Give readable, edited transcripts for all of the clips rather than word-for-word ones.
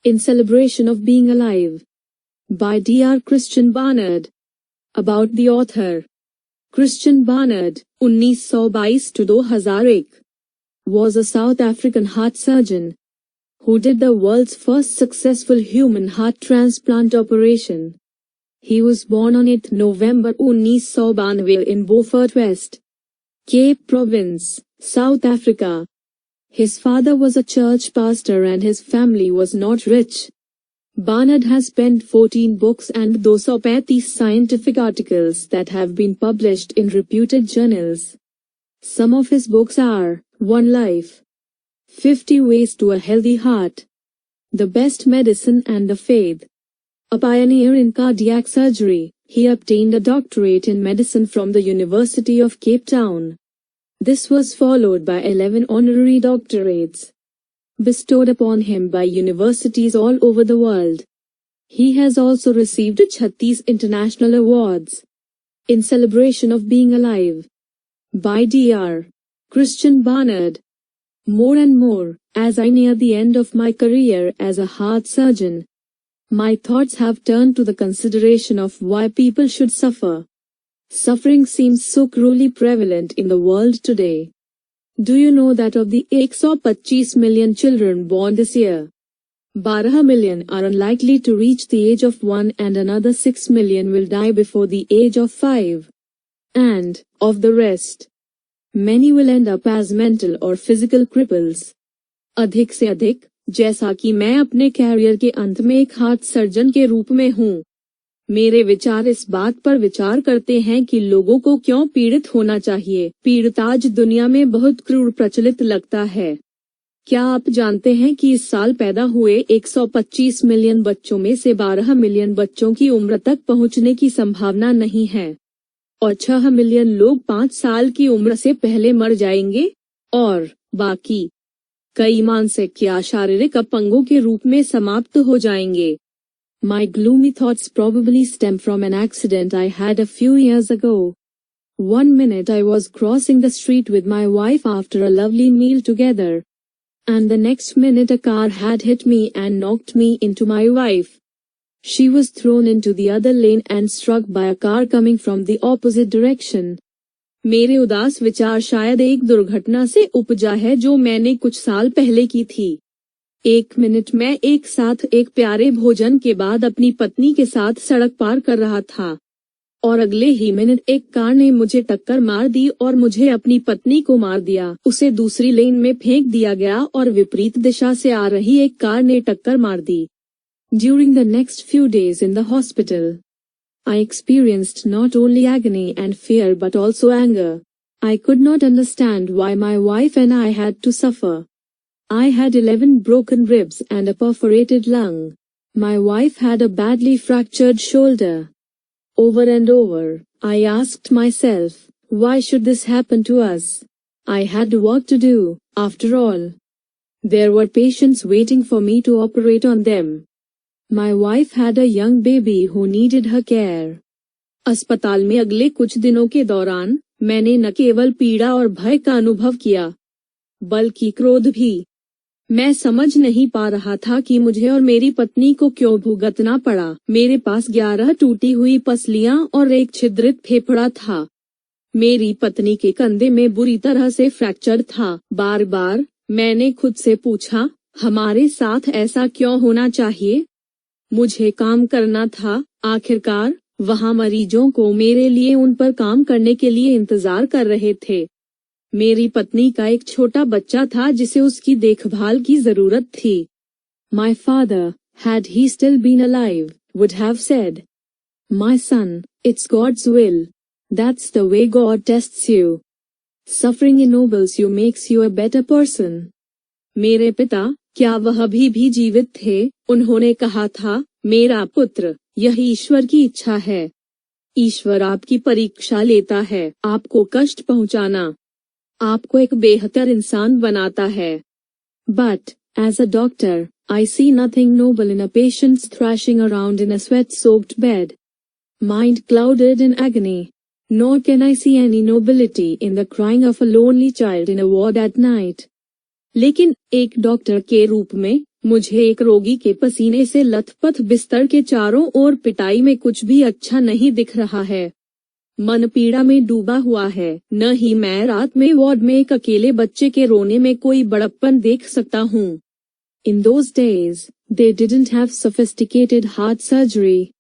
in celebration of being alive, by Dr. Christian Barnard. About the author. Christian Barnard, 1922 to 2001, was a South African heart surgeon who did the world's first successful human heart transplant operation. He was born on 8 November 1992 in Beaufort West, Cape Province, South Africa. His father was a church pastor and his family was not rich. Barnard has penned 14 books and 235 scientific articles that have been published in reputed journals. Some of his books are One Life, 50 Ways to a Healthy Heart, The Best Medicine and the Faith. A pioneer in cardiac surgery, he obtained a doctorate in medicine from the University of Cape Town. This was followed by 11 honorary doctorates bestowed upon him by universities all over the world. He has also received 36 international awards in celebration of being alive, by Dr. Christian Barnard. More and more, as I near the end of my career as a heart surgeon, my thoughts have turned to the consideration of why people should suffer. Suffering seems so cruelly prevalent in the world today. Do you know that of the 125 million children born this year, 12 million are unlikely to reach the age of 1 and another 6 million will die before the age of 5? And, of the rest, many will end up as mental or physical cripples. अधिक से अधिक, जैसा कि मैं अपने career के अंत में एक हार्ट सर्जन के रूप में हूँ, मेरे विचार इस बात पर विचार करते हैं कि लोगों को क्यों पीड़ित होना चाहिए। पीड़ित आज दुनिया में बहुत क्रूर प्रचलित लगता है। क्या आप जानते हैं कि इस साल पैदा हुए 125 मिलियन बच्चों में से 12 मिलियन बच्चों की उम्र तक पहुंचने की संभावना नहीं है और 6 मिलियन लोग 5 साल की उम्र से पहले मर जाएंगे और बाकी कई मानसिक या शारीरिक अपंगों के रूप में समाप्त हो जाएंगे। My gloomy thoughts probably stem from an accident I had a few years ago. One minute I was crossing the street with my wife after a lovely meal together, and the next minute a car had hit me and knocked me into my wife. She was thrown into the other lane and struck by a car coming from the opposite direction. मेरे उदास विचार शायद एक दुर्घटना से उपजा है जो मैंने कुछ साल पहले की थी। एक मिनट में एक साथ एक प्यारे भोजन के बाद अपनी पत्नी के साथ सड़क पार कर रहा था और अगले ही मिनट एक कार ने मुझे टक्कर मार दी और मुझे अपनी पत्नी को मार दिया। उसे दूसरी लेन में फेंक दिया गया और विपरीत दिशा से आ रही एक कार ने टक्कर मार दी। During the next few days in the hospital, I experienced not only agony and fear but also anger. I could not understand why my wife and I had to suffer. I had 11 broken ribs and a perforated lung. My wife had a badly fractured shoulder. Over and over, I asked myself, why should this happen to us? I had work to do, after all. There were patients waiting for me to operate on them. My wife had a young baby who needed her care. अस्पताल में अगले कुछ दिनों के दौरान मैंने न केवल पीड़ा और भय का अनुभव किया, बल्कि क्रोध भी। मैं समझ नहीं पा रहा था कि मुझे और मेरी पत्नी को क्यों भुगतना पड़ा। मेरे पास 11 टूटी हुई पसलियां और एक छिद्रित फेफड़ा था। मेरी पत्नी के कंधे में बुरी तरह से फ्रैक्चर था। बार बार मैंने खुद से पूछा, हमारे साथ ऐसा क्यों होना चाहिए? मुझे काम करना था। आखिरकार वहां मरीजों को मेरे लिए उन पर काम करने के लिए इंतजार कर रहे थे। मेरी पत्नी का एक छोटा बच्चा था जिसे उसकी देखभाल की जरूरत थी। My father, had he still been alive, would have said, "My son, it's God's will. That's the way God tests you. Suffering ennobles you, makes you a better person." मेरे पिता, क्या वह अभी भी जीवित थे? उन्होंने कहा था, मेरा पुत्र, यह ईश्वर की इच्छा है। ईश्वर आपकी परीक्षा लेता है। आपको कष्ट पहुंचाना आपको एक बेहतर इंसान बनाता है। But, as a doctor, I see nothing noble in a patient's thrashing around in a sweat-soaked bed, mind clouded in agony. Nor can I see any nobility in the crying of a lonely child in a ward at night. लेकिन एक doctor के रूप में मुझे एक रोगी के पसीने से लथपथ बिस्तर के चारों ओर पिटाई में कुछ भी अच्छा नहीं दिख रहा है। मन पीड़ा में डूबा हुआ है। न ही मैं रात में वार्ड में एक अकेले बच्चे के रोने में कोई बड़प्पन देख सकता हूँ। In those days, they didn't have sophisticated heart surgery.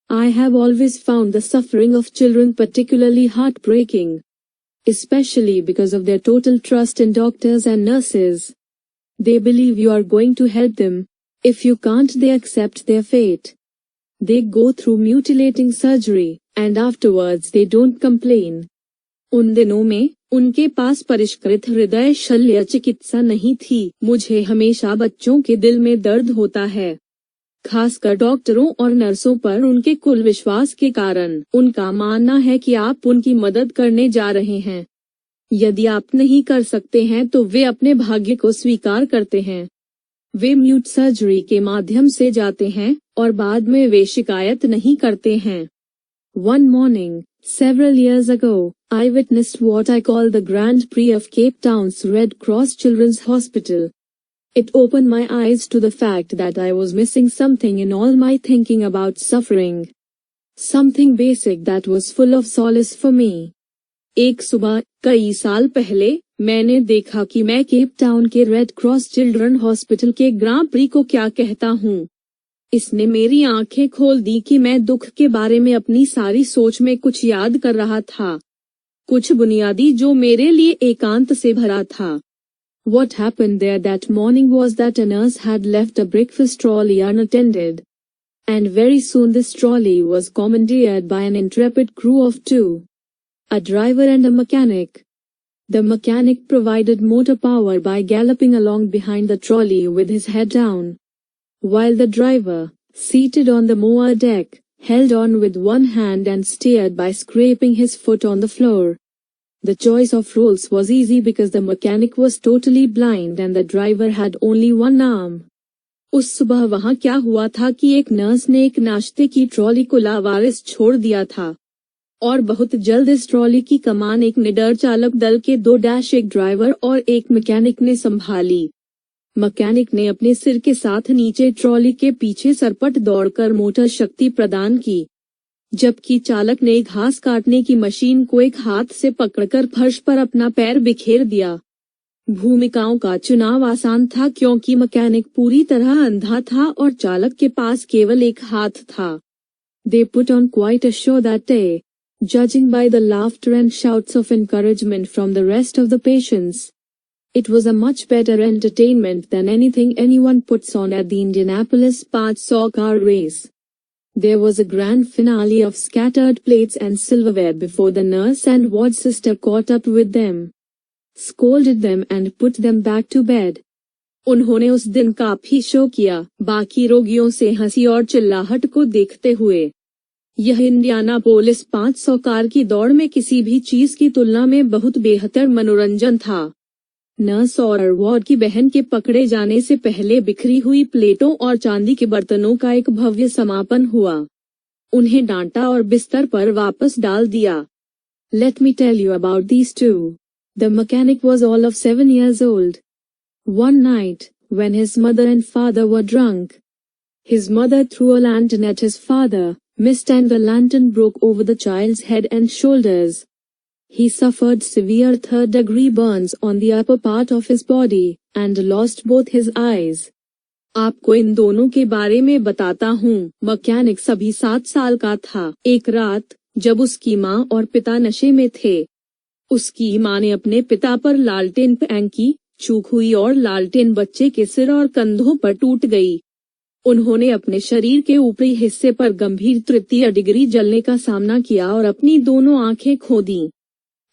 I have always found the suffering of children particularly heartbreaking, especially because of their total trust in doctors and nurses. They believe you are going to help them. If you can't, they accept their fate. They go through mutilating surgery, and afterwards they don't complain. उन दिनों में उनके पास परिष्कृत हृदय शल्य चिकित्सा नहीं थी। मुझे हमेशा बच्चों के दिल में दर्द होता है, खासकर डॉक्टरों और नर्सों पर उनके कुल विश्वास के कारण। उनका मानना है कि आप उनकी मदद करने जा रहे हैं। यदि आप नहीं कर सकते हैं तो वे अपने भाग्य को स्वीकार करते हैं। वे म्यूट सर्जरी के माध्यम से जाते हैं और बाद में वे शिकायत नहीं करते हैं। One morning, several years ago, I witnessed what I call the Grand Prix of Cape Town's Red Cross Children's Hospital. It opened my eyes to the fact that I was missing something in all my thinking about suffering. Something basic that was full of solace for me. एक सुबह कई साल पहले मैंने देखा कि मैं Cape Town के रेड क्रॉस चिल्ड्रन हॉस्पिटल के ग्रां प्री को क्या कहता हूँ। इसने मेरी आंखें खोल दी कि मैं दुख के बारे में अपनी सारी सोच में कुछ याद कर रहा था, कुछ बुनियादी जो मेरे लिए एकांत से भरा था। What happened there that morning was that a nurse had left a breakfast trolley unattended, and very soon this trolley was commandeered by an intrepid crew of two, a driver and a mechanic. The mechanic provided motor power by galloping along behind the trolley with his head down, while the driver, seated on the mower deck, held on with one hand and steered by scraping his foot on the floor. The choice of roles was easy because the mechanic was totally blind and the driver had only one arm. उस सुबह वहाँ क्या हुआ था कि एक nurse ने एक नाश्ते की ट्रॉली को लावारिस छोड़ दिया था, और बहुत जल्द इस ट्रॉली की कमान एक निडर चालक दल के एक ड्राइवर और एक मैकेनिक ने संभाली। मैकेनिक ने अपने सिर के साथ नीचे ट्रॉली के पीछे सरपट दौड़कर मोटर शक्ति प्रदान की, जबकि चालक ने घास काटने की मशीन को एक हाथ से पकड़कर फर्श पर अपना पैर बिखेर दिया। भूमिकाओं का चुनाव आसान था क्योंकि मैकेनिक पूरी तरह अंधा था और चालक के पास केवल एक हाथ था। They put on quite a show that day, judging by the laughter and shouts of encouragement from the rest of the patients. It was a much better entertainment than anything anyone puts on at the Indianapolis 500-car race. There was a grand finale of scattered plates and silverware before the nurse and ward sister caught up with them, scolded them and put them back to bed. उन्होंने उस दिन काफी show किया, बाकी रोगियों से हंसी और चिल्लाहट को देखते हुए। यह इंडियानापोलिस 500 कार की दौड़ में किसी भी चीज की तुलना में बहुत बेहतर मनोरंजन था। नर्स और वार्ड की बहन के पकड़े जाने से पहले बिखरी हुई प्लेटों और चांदी के बर्तनों का एक भव्य समापन हुआ। उन्हें डांटा और बिस्तर पर वापस डाल दिया। Let me tell you about these two. The mechanic was all of 7 years old. One night, when his mother and father were drunk, his mother threw a lantern at his father, missed, and the lantern broke over the child's head and shoulders. He suffered severe third-degree burns on the upper part of his body, and lost both his eyes. आपको इन दोनों के बारे में बताता हूँ। Mechanic सभी 7 साल का था। एक रात, जब उसकी माँ और पिता नशे में थे, उसकी माँ ने अपने पिता पर लालटेन फेंकी, चूक हुई और लालटेन बच्चे के सिर और कंधों पर टूट गई। उन्होंने अपने शरीर के ऊपरी हिस्से पर गंभीर तृतीय डिग्री जलने का सामना किया और अपनी दोनों आंखें खो दी।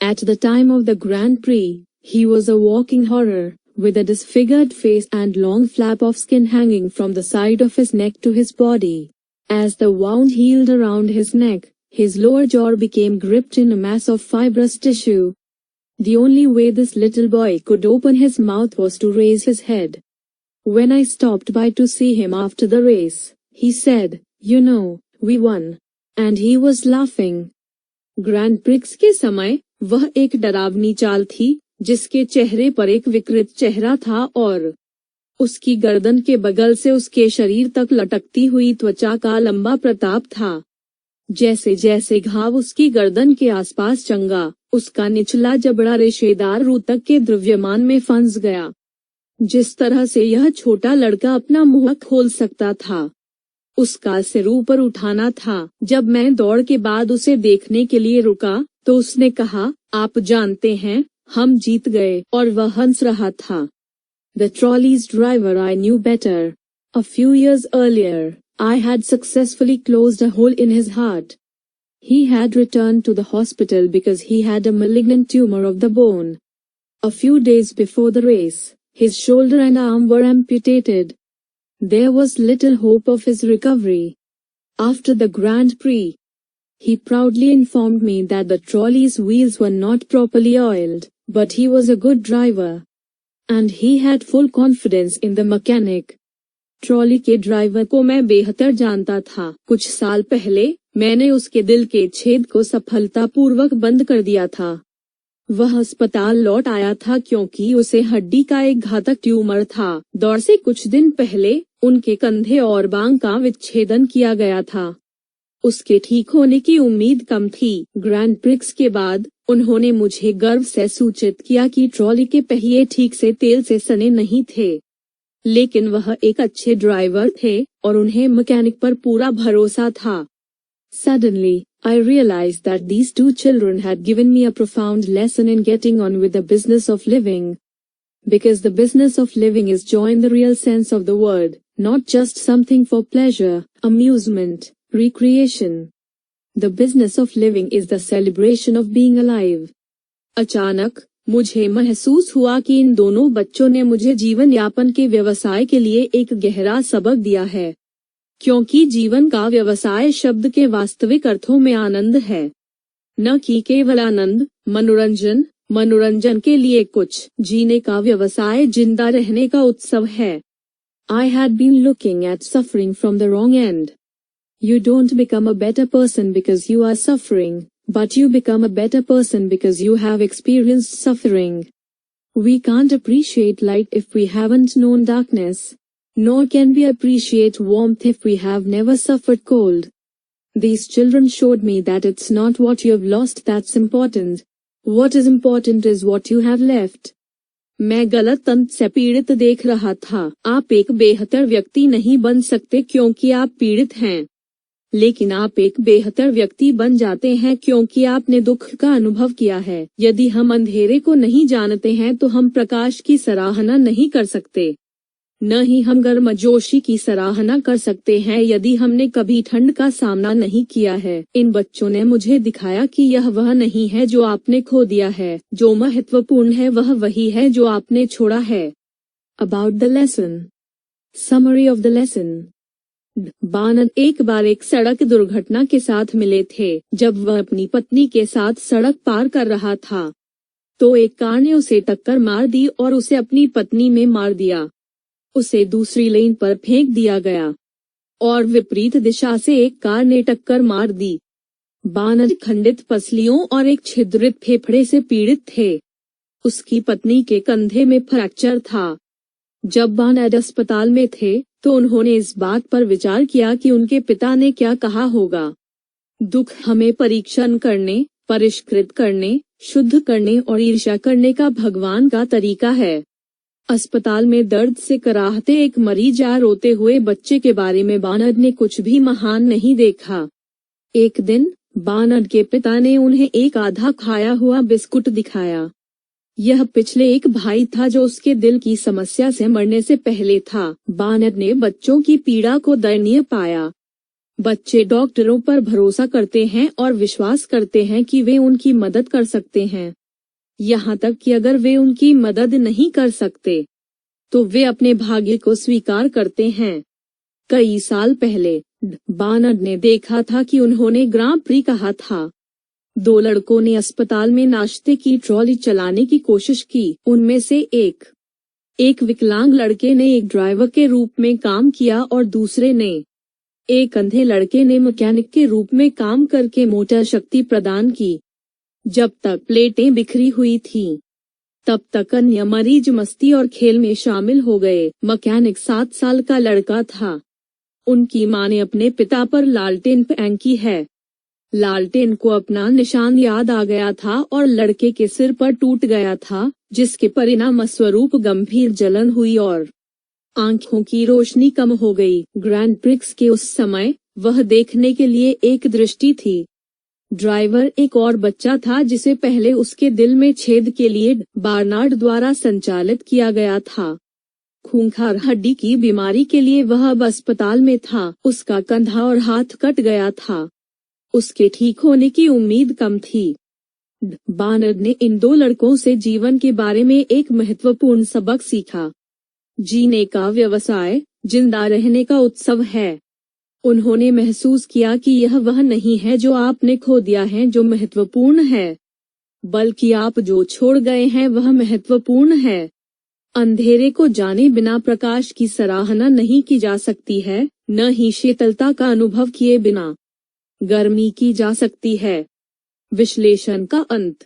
At the time of the Grand Prix, he was a walking horror, with a disfigured face and long flap of skin hanging from the side of his neck to his body. As the wound healed around his neck, his lower jaw became gripped in a mass of fibrous tissue. The only way this little boy could open his mouth was to raise his head. When I stopped by to see him after the race, he said, "You know, we won." And he was laughing. Grand prix के समय वह एक डरावनी चाल थी, जिसके चेहरे पर एक विकृत चेहरा था और उसकी गर्दन के बगल से उसके शरीर तक लटकती हुई त्वचा का लंबा प्रताप था। जैसे जैसे घाव उसकी गर्दन के आसपास चंगा, उसका निचला जबड़ा रेशेदार रूतक के द्रव्यमान में फंस गया। जिस तरह से यह छोटा लड़का अपना मुंह खोल सकता था, उसका सिर ऊपर उठाना था। जब मैं दौड़ के बाद उसे देखने के लिए रुका, तो उसने कहा, आप जानते हैं, हम जीत गए, और वह हंस रहा था। The trolley's driver I knew better. A few years earlier, I had successfully closed a hole in his heart. He had returned to the hospital because he had a malignant tumor of the bone. A few days before the race, his shoulder and arm were amputated. There was little hope of his recovery. After the Grand Prix, he proudly informed me that the trolley's wheels were not properly oiled, but he was a good driver. And he had full confidence in the mechanic. Trolley के driver को मैं बेहतर जानता था। कुछ साल पहले मैंने उसके दिल के छेद को सफलतापूर्वक बंद कर दिया था। वह अस्पताल लौट आया था क्योंकि उसे हड्डी का एक घातक ट्यूमर था। दौड़ से कुछ दिन पहले उनके कंधे और बांग का विच्छेदन किया गया था। उसके ठीक होने की उम्मीद कम थी। ग्रैंड प्रिक्स के बाद उन्होंने मुझे गर्व से सूचित किया कि ट्रॉली के पहिए ठीक से तेल से सने नहीं थे, लेकिन वह एक अच्छे ड्राइवर थे और उन्हें मैकेनिक पर पूरा भरोसा था। Suddenly, I realized that these two children had given me a profound lesson in getting on with the business of living. Because the business of living is joy in the real sense of the word, not just something for pleasure, amusement, recreation. The business of living is the celebration of being alive. अचानक मुझे महसूस हुआ कि इन दोनों बच्चों ने मुझे जीवन यापन के व्यवसाय के लिए एक गहरा सबक दिया है, क्योंकि जीवन का व्यवसाय शब्द के वास्तविक अर्थों में आनंद है, न कि केवल आनंद, मनोरंजन के लिए कुछ। जीने का व्यवसाय जिंदा रहने का उत्सव है। I had been looking at suffering from the wrong end. You don't become a better person because you are suffering, but you become a better person because you have experienced suffering. We can't appreciate light if we haven't known darkness, nor can we appreciate warmth if we have never suffered cold. These children showed me that it's not what you have lost that's important. What is important is what you have left. मैं गलत तंत्र से पीड़ित देख रहा था। आप एक बेहतर व्यक्ति नहीं बन सकते क्योंकि आप पीड़ित हैं, लेकिन आप एक बेहतर व्यक्ति बन जाते हैं क्योंकि आपने दुख का अनुभव किया है। यदि हम अंधेरे को नहीं जानते हैं तो हम प्रकाश की सराहना नहीं कर सकते, न ही हम गर्मजोशी की सराहना कर सकते हैं यदि हमने कभी ठंड का सामना नहीं किया है। इन बच्चों ने मुझे दिखाया कि यह वह नहीं है जो आपने खो दिया है, जो महत्वपूर्ण है वह वही है जो आपने छोड़ा है। About the lesson. Summary of the lesson. बानर एक बार एक सड़क दुर्घटना के साथ मिले थे। जब वह अपनी पत्नी के साथ सड़क पार कर रहा था, तो एक कार ने उसे टक्कर मार दी और उसे अपनी पत्नी में मार दिया। उसे दूसरी लेन पर फेंक दिया गया और विपरीत दिशा से एक कार ने टक्कर मार दी। बानर खंडित पसलियों और एक छिद्रित फेफड़े से पीड़ित थे। उसकी पत्नी के कंधे में फ्रैक्चर था। जब बानर अस्पताल में थे तो उन्होंने इस बात पर विचार किया कि उनके पिता ने क्या कहा होगा। दुख हमें परीक्षण करने, परिष्कृत करने, शुद्ध करने और ईर्ष्या करने का भगवान का तरीका है। अस्पताल में दर्द से कराहते एक मरीज या रोते हुए बच्चे के बारे में बानर ने कुछ भी महान नहीं देखा। एक दिन बानर के पिता ने उन्हें एक आधा खाया हुआ बिस्कुट दिखाया। यह पिछले एक भाई था जो उसके दिल की समस्या से मरने से पहले था। बानर ने बच्चों की पीड़ा को दयनीय पाया। बच्चे डॉक्टरों पर भरोसा करते हैं और विश्वास करते हैं कि वे उनकी मदद कर सकते हैं, यहाँ तक कि अगर वे उनकी मदद नहीं कर सकते तो वे अपने भाग्य को स्वीकार करते हैं। कई साल पहले बानर ने देखा था कि उन्होंने ग्रां प्री कहा था। दो लड़कों ने अस्पताल में नाश्ते की ट्रॉली चलाने की कोशिश की। उनमें से एक विकलांग लड़के ने एक ड्राइवर के रूप में काम किया और दूसरे ने, एक अंधे लड़के ने मैकेनिक के रूप में काम करके मोटर शक्ति प्रदान की। जब तक प्लेटें बिखरी हुई थीं, तब तक अन्य मरीज मस्ती और खेल में शामिल हो गए। मैकेनिक 7 साल का लड़का था। उनकी मां ने अपने पिता पर लालटेन फेंकी है। लालटेन को अपना निशान याद आ गया था और लड़के के सिर पर टूट गया था, जिसके परिणाम स्वरूप गंभीर जलन हुई और आंखों की रोशनी कम हो गई। ग्रैंड प्रिक्स के उस समय वह देखने के लिए एक दृष्टि थी। ड्राइवर एक और बच्चा था जिसे पहले उसके दिल में छेद के लिए बार्नार्ड द्वारा संचालित किया गया था। खूंखार हड्डी की बीमारी के लिए वह अब अस्पताल में था। उसका कंधा और हाथ कट गया था। उसके ठीक होने की उम्मीद कम थी। बार्नार्ड ने इन 2 लड़कों से जीवन के बारे में एक महत्वपूर्ण सबक सीखा। जीने का व्यवसाय जिंदा रहने का उत्सव है। उन्होंने महसूस किया कि यह वह नहीं है जो आपने खो दिया है जो महत्वपूर्ण है, बल्कि आप जो छोड़ गए हैं वह महत्वपूर्ण है। अंधेरे को जाने बिना प्रकाश की सराहना नहीं की जा सकती है, न ही शीतलता का अनुभव किए बिना गर्मी की जा सकती है। विश्लेषण का अंत।